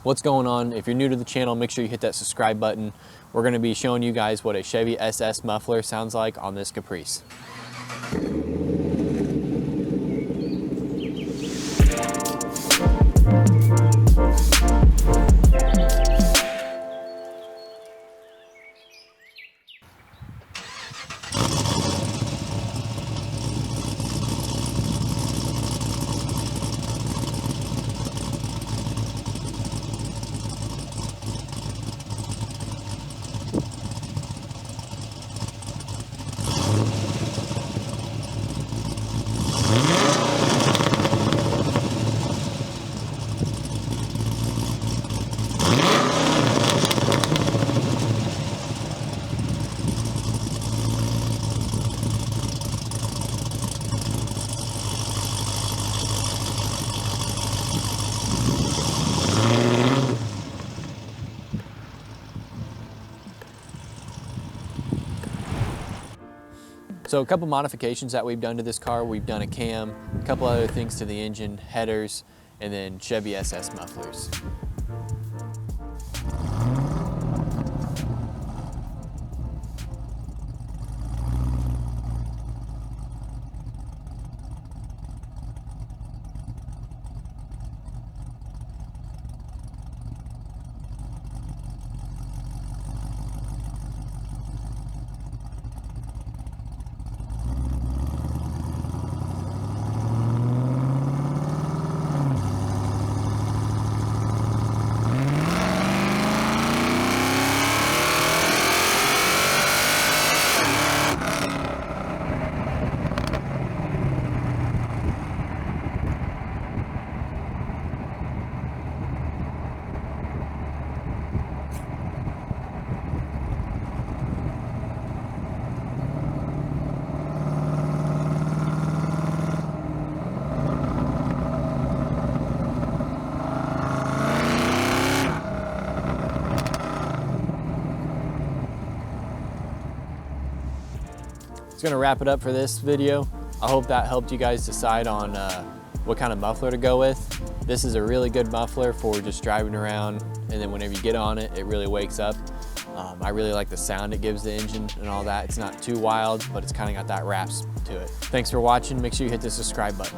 What's going on? If you're new to the channel, make sure you hit that subscribe button. We're going to be showing you guys what a Chevy SS muffler sounds like on this Caprice. So a couple modifications that we've done to this car. We've done a cam, a couple other things to the engine, headers, and then Chevy SS mufflers. It's gonna wrap it up for this video. I hope that helped you guys decide on what kind of muffler to go with. This is a really good muffler for just driving around, and then whenever you get on it, it really wakes up. I really like the sound it gives the engine and all that. It's not too wild, but it's kind of got that rasp to it. Thanks for watching. Make sure you hit the subscribe button.